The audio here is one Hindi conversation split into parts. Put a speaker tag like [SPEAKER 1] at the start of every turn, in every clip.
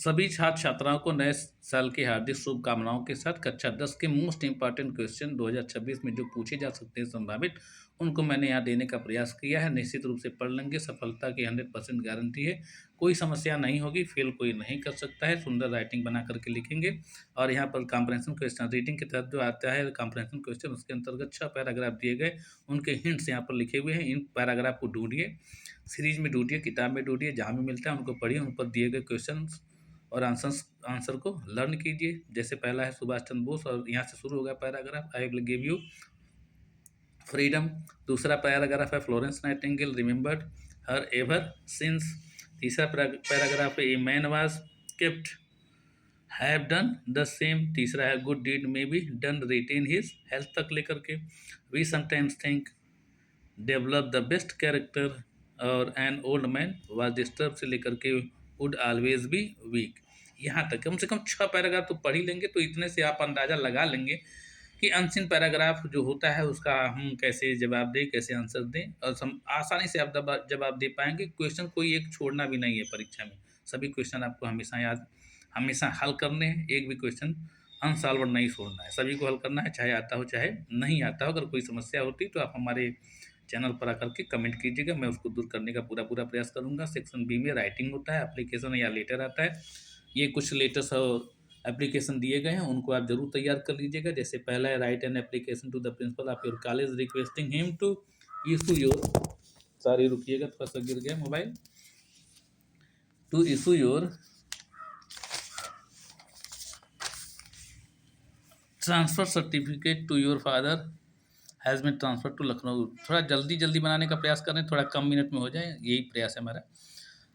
[SPEAKER 1] सभी छात्र छात्राओं को नए साल की हार्दिक शुभकामनाओं के साथ कक्षा 10 के मोस्ट इंपॉर्टेंट क्वेश्चन 2026 में जो पूछे जा सकते हैं संभावित, उनको मैंने यहाँ देने का प्रयास किया है। निश्चित रूप से पढ़ लेंगे, सफलता की 100% गारंटी है। कोई समस्या नहीं होगी, फेल कोई नहीं कर सकता है। सुंदर राइटिंग बना करके लिखेंगे। और यहाँ पर कॉम्प्रहेंशन क्वेश्चन रीडिंग के तहत जो आता है कॉम्प्रहेंशन क्वेश्चन, उसके अंतर्गत 6 पैराग्राफ दिए गए, उनके हिंट्स यहाँ पर लिखे हुए हैं। इन पैराग्राफ को ढूंढिए, सीरीज में ढूंढिए, किताब में ढूंढिए, जहाँ भी मिलता है उनको पढ़िए, उन पर दिए गए क्वेश्चन और आंसर को लर्न कीजिए। जैसे पहला है सुभाष चंद्र बोस और यहाँ से शुरू होगा paragraph, I will give you freedom. दूसरा पैराग्राफ है Florence Nightingale remembered her ever since. तीसरा पैराग्राफ है a man was kept have done the same. तीसरा है good deed may be done written his health तक लेकर के। We sometimes think develop the best character और an old man was disturb से लेकर के वुड ऑलवेज बी वीक। यहाँ तक कम से कम 6 पैराग्राफ तो पढ़ ही लेंगे, तो इतने से आप अंदाज़ा लगा लेंगे कि अनसीन पैराग्राफ जो होता है उसका हम कैसे जवाब दें, कैसे आंसर दें, और आसानी से आप जवाब दे पाएंगे। क्वेश्चन कोई एक छोड़ना भी नहीं है परीक्षा में, सभी क्वेश्चन आपको हमेशा हल करने हैं। एक भी क्वेश्चन अनसॉल्व नहीं छोड़ना है, सभी को हल करना है, चाहे आता हो चाहे नहीं आता हो। अगर कोई समस्या होती तो आप हमारे चैनल पर आकर के कमेंट कीजिएगा, मैं उसको दूर करने का पूरा प्रयास करूंगा। सेक्शन बी में राइटिंग होता है, एप्लीकेशन या लेटर आता है। ये कुछ लेटर्स और एप्लीकेशन दिए गए हैं, उनको आप जरूर तैयार कर लीजिएगा। जैसे पहला है write an application to the principal of your college requesting him to issue your, sorry रुकिएगा थोड़ा सा गिर गया mobile, to issue your transfer certificate to your father has been transfer to Lucknow. थोड़ा जल्दी बनाने का प्रयास करें, थोड़ा कम मिनट में हो जाए, यही प्रयास है हमारा।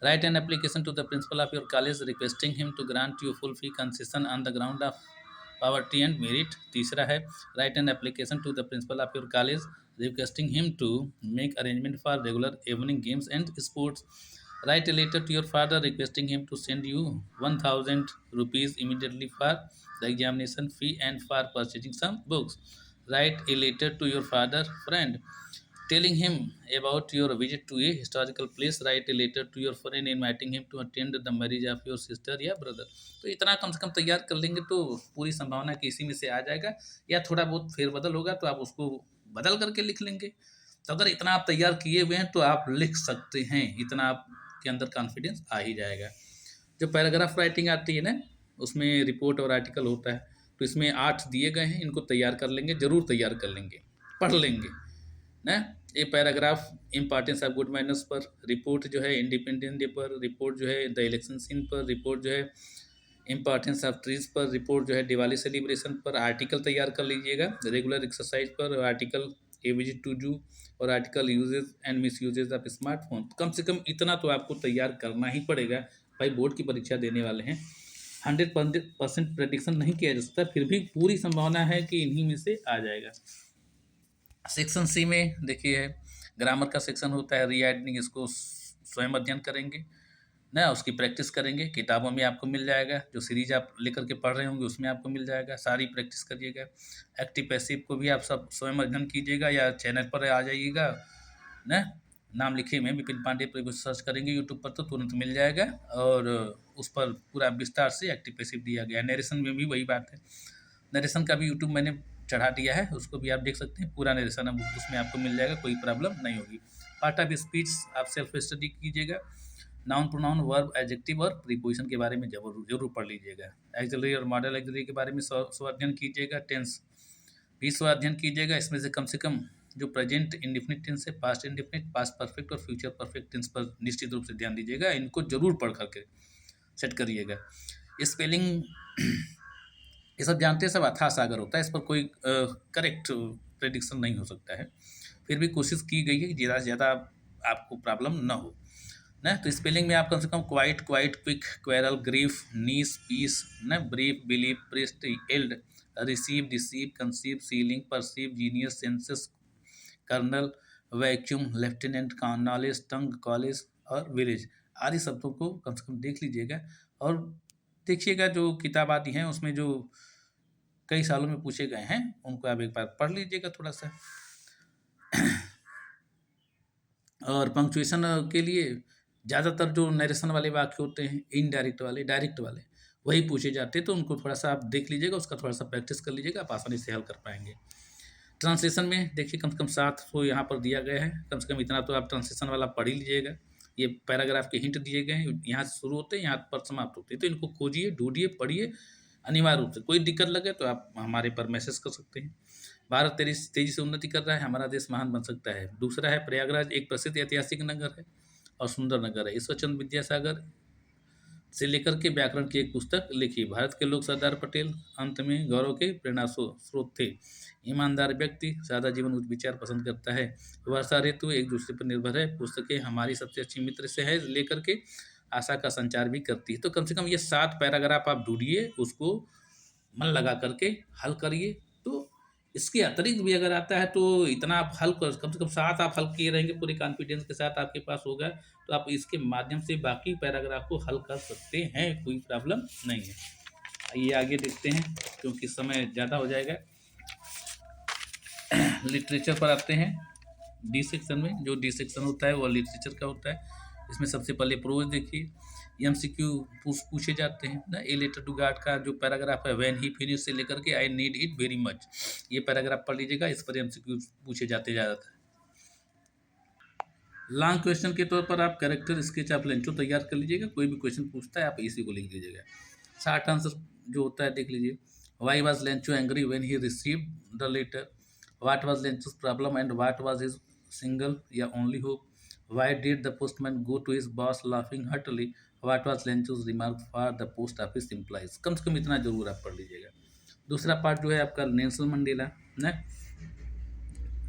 [SPEAKER 1] Write an application to the principal of your college requesting him to grant you full fee concession on the ground of poverty and merit. तीसरा है write an application to the principal of your college requesting him to make arrangement for regular evening games and sports. Write a letter to your father requesting him to send you 1000 rupees immediately for the examination fee and for purchasing some books. Write a letter to your father friend telling him about your visit to a historical place. Write a letter to your friend inviting him to attend the marriage of your sister या brother. तो इतना कम से कम तैयार कर लेंगे तो पूरी संभावना कि इसी में से आ जाएगा, या थोड़ा बहुत फेरबदल होगा तो आप उसको बदल करके लिख लेंगे। तो अगर इतना आप तैयार किए हुए हैं तो आप लिख सकते हैं, इतना आपके अंदर कॉन्फिडेंस आ ही जाएगा। जो पैराग्राफ राइटिंग आती है ना, उसमें रिपोर्ट और आर्टिकल होता है, तो इसमें 8 दिए गए हैं, इनको तैयार कर लेंगे, जरूर तैयार कर लेंगे, पढ़ लेंगे ना। ये paragraph importance of good manners पर, रिपोर्ट जो है इंडिपेंडेंस डे पर, रिपोर्ट जो है द इलेक्शन सीन पर, रिपोर्ट जो है इंपॉर्टेंस ऑफ ट्रीज पर, रिपोर्ट जो है दिवाली सेलिब्रेशन पर, आर्टिकल तैयार कर लीजिएगा रेगुलर एक्सरसाइज पर, article a visit to zoo, और article uses and misuses of smartphone. कम से कम इतना तो आपको तैयार करना ही पड़ेगा भाई, बोर्ड की परीक्षा देने वाले हैं। 100% प्रेडिक्शन नहीं किया जा सकता, फिर भी पूरी संभावना है कि इन्हीं में से आ जाएगा। सेक्शन सी में देखिए है ग्रामर का सेक्शन होता है, रीराइटिंग, इसको स्वयं अध्ययन करेंगे ना, उसकी प्रैक्टिस करेंगे। किताबों में आपको मिल जाएगा, जो सीरीज आप लेकर के पढ़ रहे होंगे उसमें आपको मिल जाएगा, सारी प्रैक्टिस करिएगा। एक्टिव पैसिव को भी आप सब स्वयं अध्ययन कीजिएगा या चैनल पर आ जाइएगा ना, नाम लिखे में विपिन पांडे पर सर्च करेंगे यूट्यूब पर तो तुरंत मिल जाएगा, और उस पर पूरा विस्तार से एक्टिव पैसिव दिया गया है। नरेशन में भी वही बात है, नरेशन का भी यूट्यूब मैंने चढ़ा दिया है, उसको भी आप देख सकते हैं, पूरा नरेशन उसमें आपको मिल जाएगा, कोई प्रॉब्लम नहीं होगी। पार्ट ऑफ स्पीच आप सेल्फ स्टडी कीजिएगा, नाउन प्रोनाउन वर्ब एडजेक्टिव और प्रीपोजिशन के बारे में जरूर पढ़ लीजिएगा। एक्सिलरी और मॉडल एक्सिलरी के बारे में स्वाध्ययन कीजिएगा। टेंस भी स्वाध्ययन कीजिएगा, इसमें से कम जो प्रेजेंट इंडिफिनिट टेंस है, पास्ट इंडिफिनिट, पास्ट परफेक्ट और फ्यूचर परफेक्ट टेंस पर निश्चित रूप से ध्यान दीजिएगा, इनको जरूर पढ़ करके सेट करिएगा। स्पेलिंग ये सब जानते हैं, सब अथाह सागर होता है, इस पर कोई करेक्ट प्रेडिक्शन नहीं हो सकता है, फिर भी कोशिश की गई है कि ज़्यादा से ज़्यादा आपको प्रॉब्लम ना हो ना। तो स्पेलिंग में आप कम से कम quite, quick, quarrel, grief, niece, piece ना, brief, believe, priest, yield, receive, deceive, conceive, ceiling, perceive, genius, census, colonel, vacuum, lieutenant, knowledge, tongue, college और विलेज आदि शब्दों को कम से कम देख लीजिएगा। और देखिएगा जो किताब आती हैं उसमें जो कई सालों में पूछे गए हैं उनको आप एक बार पढ़ लीजिएगा थोड़ा सा। और पंक्चुएशन के लिए ज़्यादातर जो नरेशन वाले वाक्य होते हैं, इनडायरेक्ट वाले, डायरेक्ट वाले, वही पूछे जाते हैं, तो उनको थोड़ा-सा आप देख लीजिएगा, उसका थोड़ा-सा प्रैक्टिस कर लीजिएगा, आप आसानी से हल कर पाएँगे। ट्रांसलेशन में देखिए कम से कम 7 तो यहाँ पर दिया गया है, कम से कम इतना तो आप ट्रांसलेशन वाला पढ़ ही लीजिएगा। ये पैराग्राफ के हिंट दिए गए हैं, यहाँ से शुरू होते हैं, यहाँ पर समाप्त होते हैं, तो इनको खोजिए, ढूँढिए, पढ़िए, अनिवार्य रूप से। कोई दिक्कत लगे तो आप हमारे पर मैसेज कर सकते हैं। भारत तेज़ी से उन्नति कर रहा है, हमारा देश महान बन सकता है। दूसरा है प्रयागराज एक प्रसिद्ध ऐतिहासिक नगर है और सुंदर नगर है। ईश्वरचंद्र विद्यासागर से लेकर के व्याकरण की एक पुस्तक लिखी। भारत के लोग सरदार पटेल अंत में गौरव के प्रेरणा स्रोत थे। ईमानदार व्यक्ति सादा जीवन उच्च विचार पसंद करता है। वर्षा ऋतु एक दूसरे पर निर्भर है। पुस्तकें हमारी सबसे अच्छी मित्र से है लेकर के आशा का संचार भी करती है। तो कम से कम ये 7 पैराग्राफ आप ढूंढिए, उसको मन लगा करके हल करिए। तो इसके अतिरिक्त भी अगर आता है तो इतना आप हल कर, कम से कम 7 आप हल किए रहेंगे पूरे कॉन्फिडेंस के साथ आपके पास होगा, तो आप इसके माध्यम से बाकी पैराग्राफ को हल कर सकते हैं, कोई प्रॉब्लम नहीं है। आइए आगे देखते हैं क्योंकि समय ज़्यादा हो जाएगा। लिटरेचर पर आते हैं। डी सेक्शन में जो डी सेक्शन होता है वो लिटरेचर का होता है। इसमें सबसे पहले प्रोज देखिए, एमसीक्यू पूछे जाते हैं ना। ए लेटर टू गॉड का जो पैराग्राफ है, व्हेन ही फिनिश से लेकर के I need it very much, ये पैराग्राफ पढ़ लीजिएगा, इस पर एमसीक्यू पूछे जाते ज़्यादातर। लॉन्ग क्वेश्चन के तौर पर आप कैरेक्टर स्केच आप लेंचो तैयार कर लीजिएगा, कोई भी क्वेश्चन पूछता है आप इसी को लिख लीजिएगा। शॉर्ट आंसर जो होता है देख लीजिए, why was Lencho angry when he received the letter, what was Lencho's problem and what was his single या only hope, why did the postman go to his boss laughing heartily, what was Lencho's remark for the post office employees. कम से कम इतना जरूर आप पढ़ लीजिएगा। दूसरा पार्ट जो है आपका नेल्सन मंडेला ना,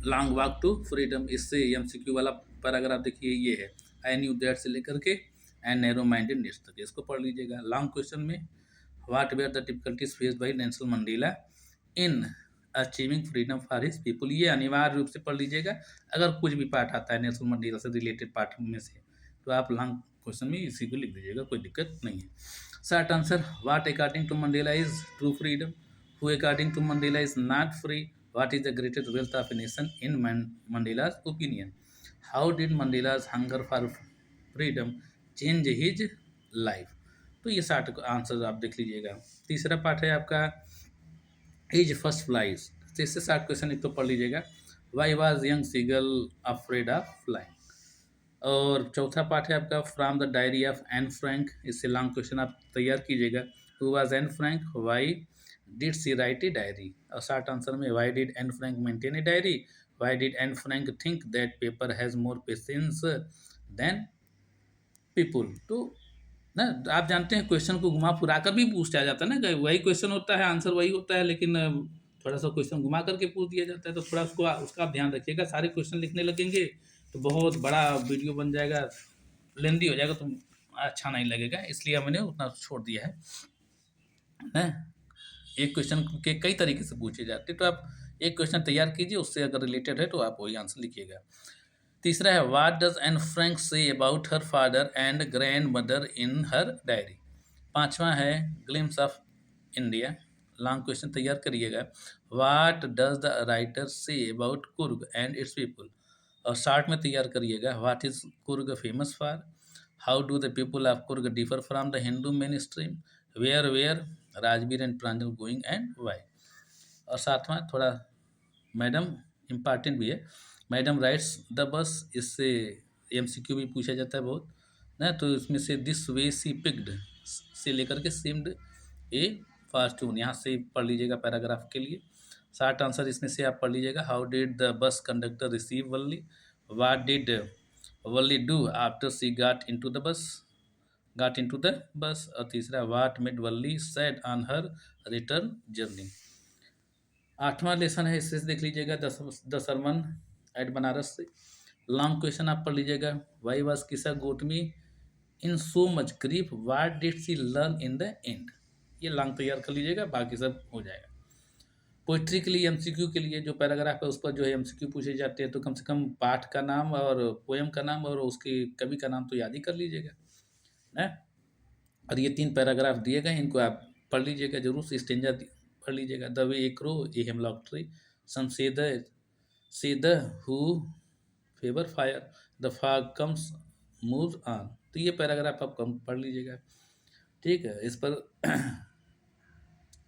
[SPEAKER 1] लॉन्ग वॉक टू फ्रीडम, इससे एमसीक्यू वाला पैराग्राफ देखिए ये है, आई न्यू दैट से लेकर के एंड नैरो माइंडेडनेस तक, इसको पढ़ लीजिएगा। लॉन्ग क्वेश्चन में what were the difficulties faced by Nelson Mandela in achieving freedom for his people, ये अनिवार्य रूप से पढ़ लीजिएगा। अगर कुछ भी पार्ट आता है नेल्सन मंडेला से रिलेटेड पार्ट में से, तो आप लॉन्ग क्वेश्चन में इसी को लिख दीजिएगा, कोई दिक्कत नहीं है। Short answer, what according to Mandela is true freedom, who according to Mandela is not free, what is the greatest wealth of a nation in Mandela's opinion, how did Mandela's hunger for freedom change his life। तो ये 60 आंसर आप देख लीजिएगा। तीसरा पार्ट है आपका एज फर्स्ट फ्लाइज, तो इससे 60 क्वेश्चन एक तो पढ़ लीजिएगा, why was young seagull afraid of flying. और चौथा पार्ट है आपका from the diary of Anne Frank, इससे लॉन्ग क्वेश्चन आप तैयार कीजिएगा, who was Anne Frank, why did she write a diary. और शॉर्ट आंसर में why did Anne Frank maintain a diary, why did Anne Frank think that paper has more patience than people. तो ना आप जानते हैं क्वेश्चन को घुमा फिरा कर भी पूछा जाता है ना, वही क्वेश्चन होता है, आंसर वही होता है, लेकिन थोड़ा सा क्वेश्चन घुमा करके पूछ दिया जाता है, तो थोड़ा उसका आप ध्यान रखिएगा। सारे क्वेश्चन लिखने लगेंगे तो बहुत बड़ा वीडियो बन जाएगा, लेंदी हो जाएगा, तो अच्छा नहीं लगेगा, इसलिए मैंने उतना छोड़ दिया है। एक क्वेश्चन के कई तरीके से पूछे जाते हैं, तो आप एक क्वेश्चन तैयार कीजिए, उससे अगर रिलेटेड है तो आप वही आंसर लिखिएगा। तीसरा है what does Anne Frank say about her father and grandmother in her diary. पांचवा है glimpses of India, long question तैयार करिएगा, what does the writer say about Coorg and its people. और शॉर्ट में तैयार करिएगा, what is Coorg famous for, how do the people of Coorg differ from the Hindu mainstream, where Rajvir and Pranjal going and why. और सातवां थोड़ा मैडम इम्पॉर्टेंट भी है, मैडम राइट्स द बस, इससे एमसीक्यू भी पूछा जाता है बहुत ना, तो इसमें से दिस वे सी पिक्ड से लेकर के सिम्ड ए फास्टून, यहाँ से पढ़ लीजिएगा पैराग्राफ के लिए। शॉर्ट आंसर इसमें से आप पढ़ लीजिएगा, how did the bus conductor receive Valli, what did Valli do after she got into the bus। और तीसरा what made Valli sad on her return journey. आठवां लेसन है, इससे देख लीजिएगा, द सरमन एट बनारस से। लॉन्ग क्वेश्चन आप पढ़ लीजिएगा, why was Kisa Gotami in so much grief, what did she learn in the end. ये लॉन्ग तैयार कर लीजिएगा, बाकी सब हो जाएगा। पोइट्री के लिए एमसीक्यू के लिए जो पैराग्राफ है उस पर जो है एमसीक्यू पूछे जाते हैं, तो कम से कम पाठ का नाम और पोएम का नाम और उसके कवि का नाम तो याद ही कर लीजिएगा ना। और ये 3 पैराग्राफ दिए गए, इनको आप पढ़ लीजिएगा जरूर से, स्टेंजा पढ़ लीजिएगा, the way a crow a hemlock tree, some say the who favour fire, the fog comes moves on. तो ये पैराग्राफ आप कम पढ़ लीजिएगा, ठीक है। इस पर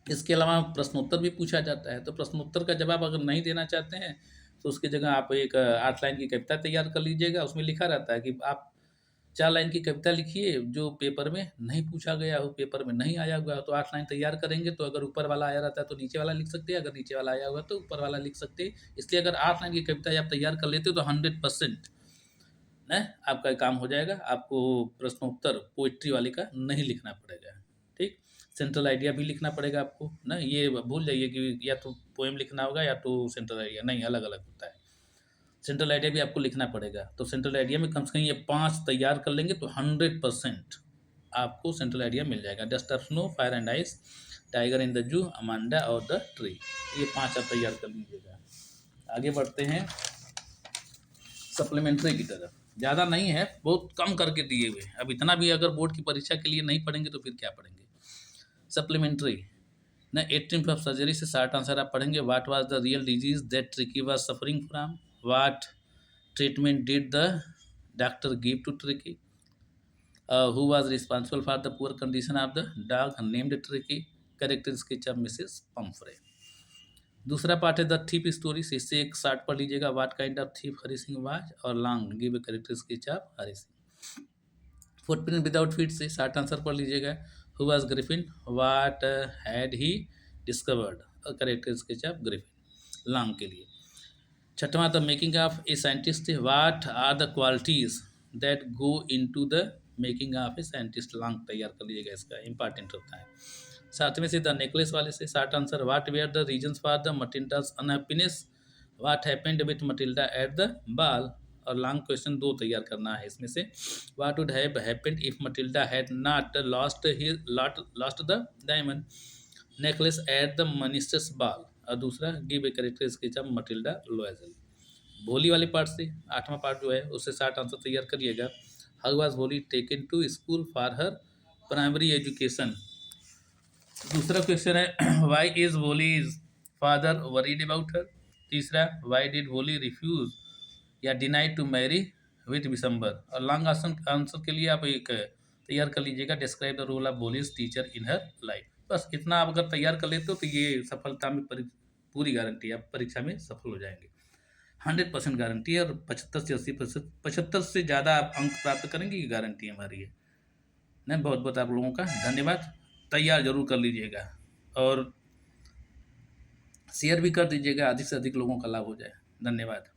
[SPEAKER 1] इसके अलावा प्रश्नोत्तर भी पूछा जाता है, तो प्रश्नोत्तर का जवाब अगर नहीं देना चाहते हैं तो उसकी जगह आप एक 8 लाइन की कविता तैयार कर लीजिएगा। उसमें लिखा रहता है कि आप 4 लाइन की कविता लिखिए जो पेपर में नहीं पूछा गया हो, पेपर में नहीं आया हुआ हो। तो 8 लाइन तैयार करेंगे तो अगर ऊपर वाला आया रहता है तो नीचे वाला लिख सकते हैं, अगर नीचे वाला आया हुआ तो ऊपर वाला लिख सकते हैं। इसलिए अगर 8 लाइन की कविता आप तैयार कर लेते हो तो 100% ना आपका काम हो जाएगा। आपको प्रश्नोत्तर पोइट्री वाले का नहीं लिखना पड़ेगा, ठीक। सेंट्रल आइडिया भी लिखना पड़ेगा आपको ना, ये भूल जाइए कि या तो पोएम लिखना होगा या तो सेंट्रल आइडिया, नहीं, अलग अलग होता है। सेंट्रल आइडिया भी आपको लिखना पड़ेगा। तो सेंट्रल आइडिया में कम से कम ये 5 तैयार कर लेंगे तो 100% आपको सेंट्रल आइडिया मिल जाएगा। Dust of snow, fire and ice, tiger in the zoo, Amanda और द ट्री, ये 5 आप तैयार कर लीजिएगा। आगे बढ़ते हैं सप्लीमेंट्री की तरफ। ज़्यादा नहीं है, बहुत कम करके दिए हुए। अब इतना भी अगर बोर्ड की परीक्षा के लिए नहीं पढ़ेंगे तो फिर क्या पढ़ेंगे। सप्लीमेंट्री ना, 18 ऑफ सर्जरी से शार्ट आंसर आप पढ़ेंगे। What was the real disease that tricky was suffering from, what treatment did the doctor give to Tricky, who was responsible for the poor condition of the dog named Tricky, character sketch of Mrs. Pumphrey। दूसरा पार्ट है द थीप स्टोरी, इससे एक शार्ट पढ़ लीजिएगा। What kind of thief Hari Singh was, और long give a character sketch of Hari Singh. Footprint without feet से शार्ट आंसर पढ़ लीजिएगा। Who was Griffin, what had he discovered, और character sketch of Griffin long के लिए। छठवां the making of a scientist, what are the qualities that go into the making of a scientist, long तैयार कर लीजिएगा, इसका इंपॉर्टेंट होता है। सातवें से द नेकलेस वाले से short answer, what were the reasons for the Matilda's unhappiness, what happened with Matilda at the ball, और लॉन्ग क्वेश्चन 2 तैयार करना है इसमें से। What would have happened if Matilda had not lost the diamond necklace at the minister's ball, और दूसरा give a character sketch of Matilda Loisel. Bholi वाले पार्ट से 8वां पार्ट जो है उससे 60 आंसर तैयार करिएगा। How was Bholi taken to school for her primary education. दूसरा क्वेश्चन है why is Bholi's father worried about her. तीसरा व्हाई डिड भोली रिफ्यूज या deny to marry with Vishambar, और लॉन्ग आंसर के लिए आप एक तैयार कर लीजिएगा, describe the role of Bholi's teacher in her life. बस इतना आप अगर तैयार कर लेते हो तो ये सफलता में पूरी गारंटी है, आप परीक्षा में सफल हो जाएंगे। 100% गारंटी है, और 75 से 80%, 75 से ज़्यादा आप अंक प्राप्त करेंगे, ये गारंटी हमारी है। नहीं, बहुत बहुत आप लोगों का धन्यवाद। तैयार जरूर कर लीजिएगा और शेयर भी कर दीजिएगा, अधिक से अधिक लोगों का लाभ हो जाए। धन्यवाद।